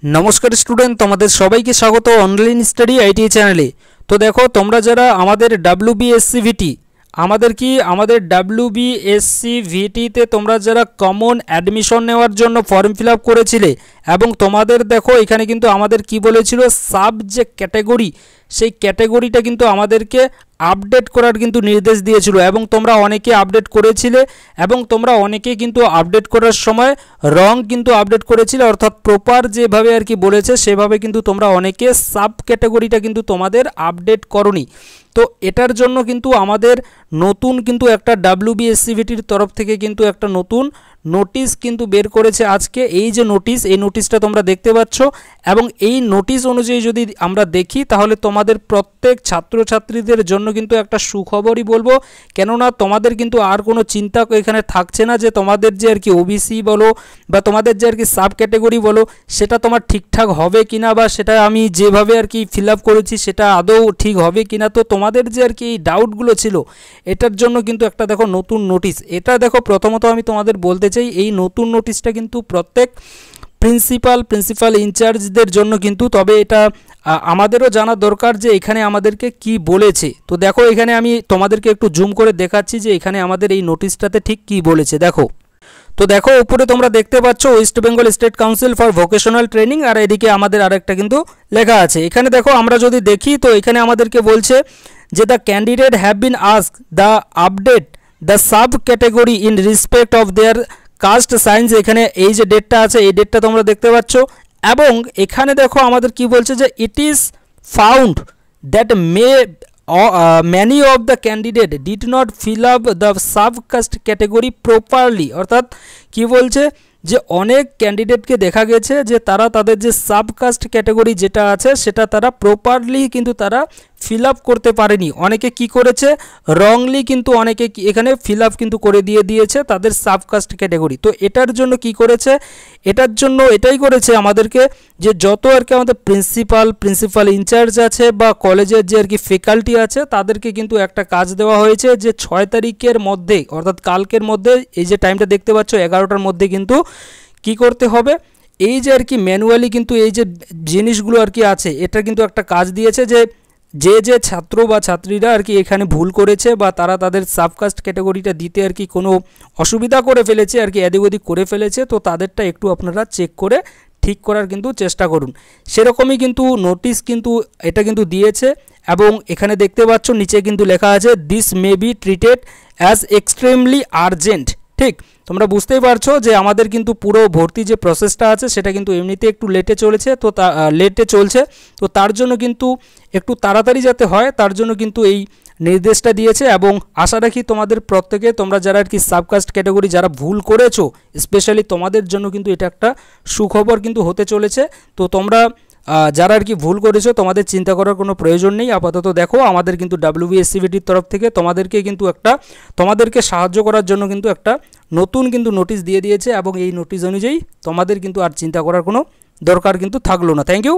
नमस्कार स्टूडेंट तुम्हारे सबाई के स्वागत ऑनलाइन स्टडी आईटी चैनले। तो देखो तुम्हारा जरा हमारे WBSCVT WBSCVT तोमरा जरा कमन एडमिशन नेওয়ার জন্য फर्म फिल आप করেছিলে এবং তোমাদের দেখো এখানে কিন্তু আমাদের কি বলেছিল সাব যে ক্যাটাগরি সেই ক্যাটাগরিটা কিন্তু আমাদেরকে আপডেট করার কিন্তু নির্দেশ দিয়েছিল এবং তোমরা অনেকে আপডেট করেছিলে এবং তোমরা অনেকে কিন্তু আপডেট করার সময় রং কিন্তু আপডেট করেছিলে অর্থাৎ প্রপার যেভাবে আর কি বলেছে সেভাবে কিন্তু তোমরা অনেকে সাব ক্যাটাগরিটা কিন্তু তোমাদের আপডেট করনি। তো এটার জন্য কিন্তু আমাদের নতুন কিন্তু একটা WBSCVTর তরফ থেকে কিন্তু একটা নতুন নোটিশ কিন্তু বের করেছে আজকে। এই যে নোটিশ এই নোটিশটা তোমরা দেখতে পাচ্ছ এবং এই নোটিশ অনুযায়ী যদি আমরা দেখি তাহলে তোমাদের প্রত্যেক ছাত্রছাত্রীদের জন্য কিন্তু একটা সুখবরই বলবো, কেননা তোমাদের কিন্তু আর কোনো চিন্তা এখানে থাকছে না যে তোমাদের যে আর কি ওবিসি বলো বা তোমাদের যে আর কি সাব ক্যাটাগরি বলো সেটা তোমার ঠিকঠাক হবে কিনা বা সেটা আমি যেভাবে আর কি ফিল আপ করেছি সেটা আদৌ ঠিক হবে কিনা। তো তোমাদের যে আর কি এই ডাউটগুলো ছিল এটার জন্য কিন্তু একটা দেখো নতুন নোটিশ। এটা দেখো প্রথমত আমি তোমাদের বলতে চাই এই নতুন নোটিশটা কিন্তু প্রত্যেক প্রিন্সিপাল ইনচার্জদের জন্য কিন্তু, তবে এটা আমাদেরও জানা দরকার যে এখানে আমাদেরকে কি বলেছে। তো দেখো এখানে আমি তোমাদেরকে একটু জুম করে দেখাচ্ছি যে এখানে আমাদের এই নোটিশটাতে ঠিক কি বলেছে। দেখো তো দেখো উপরে তোমরা দেখতে পাচ্ছ west Bengal state council for vocational training আর এদিকে আমাদের আরেকটা কিন্তু লেখা আছে। এখানে দেখো আমরা যদি দেখি তো এখানে আমাদেরকে বলছে যে the candidate have been asked the update the sub category in respect of their caste science. এখানে এই যে ডেটটা আছে এই ডেটটা তোমরা দেখতে পাচ্ছ এবং এখানে দেখো আমাদের কি বলছে যে it is found that many of the candidate did not fill up the subcaste category properly। অর্থাৎ কি বলছে যে অনেক ক্যান্ডিডেটকে দেখা গেছে যে তারা তাদের যে সাবকাস্ট ক্যাটাগরি যেটা আছে সেটা তারা প্রপারলি কিন্তু তারা ফিল আপ করতে পারেনি। অনেকে কি করেছে রংলি কিন্তু অনেকে এখানে ফিল আপ কিন্তু করে দিয়েছে তাদের সাবকাস্ট ক্যাটাগরি। তো এটার জন্য কি করেছে, এটার জন্য এটাই করেছে আমাদেরকে যে যত আর কি আমাদের প্রিন্সিপাল ইনচার্জ আছে বা কলেজের যে আর কি ফ্যাকাল্টি আছে তাদেরকে কিন্তু একটা কাজ দেওয়া হয়েছে যে 6 তারিখের মধ্যে অর্থাৎ কালকের মধ্যে এই যে টাইমটা দেখতে পাচ্ছ 11টার মধ্যে কিন্তু কি করতে হবে এই যে আর কি ম্যানুয়ালি কিন্তু এই যে জিনিসগুলো আর কি আছে এটা কিন্তু একটা কাজ দিয়েছে যে ছাত্র বা ছাত্রীরা আর কি এখানে ভুল করেছে বা তারা তাদের সাবকাস্ট ক্যাটাগরিটা দিতে আর কি কোনো অসুবিধা করে ফেলেছে আর কি এদিক ওদিক করে ফেলেছে, তো তাদেরটা একটু আপনারা চেক করে ঠিক করার কিন্তু চেষ্টা করুন। সেরকমই কিন্তু নোটিশ কিন্তু এটা কিন্তু দিয়েছে এবং এখানে দেখতে পাচ্ছ নিচে কিন্তু লেখা আছে this may be treated as extremely urgent. ঠিক তোমরা বুঝতেই পারছো যে আমাদের কিন্তু পুরো ভর্তি যে প্রসেসটা আছে সেটা কিন্তু এমনিতে একটু লেটে চলছে, তো তার জন্য কিন্তু একটু তাড়াতাড়ি যাতে হয় তার জন্য কিন্তু এই নির্দেশটা দিয়েছে এবং আশা রাখি তোমাদের প্রত্যেকে তোমরা যারা আর কি সাবকাস্ট ক্যাটাগরি যারা ভুল করেছো স্পেশালি তোমাদের জন্য কিন্তু এটা একটা সুখবর কিন্তু হতে চলেছে। তো তোমরা যারা আর কি ভুল করেছো তোমাদের চিন্তা করার কোনো প্রয়োজন নেই। আপাতত দেখো আমাদের কিন্তু WBSCVTর তরফ থেকে তোমাদেরকে সাহায্য করার জন্য কিন্তু একটা নতুন কিন্তু নোটিশ দিয়ে দিয়েছে এবং এই নোটিশ অনুযায়ী তোমাদের কিন্তু আর চিন্তা করার কোনো দরকার কিন্তু থাকলো না। Thank you.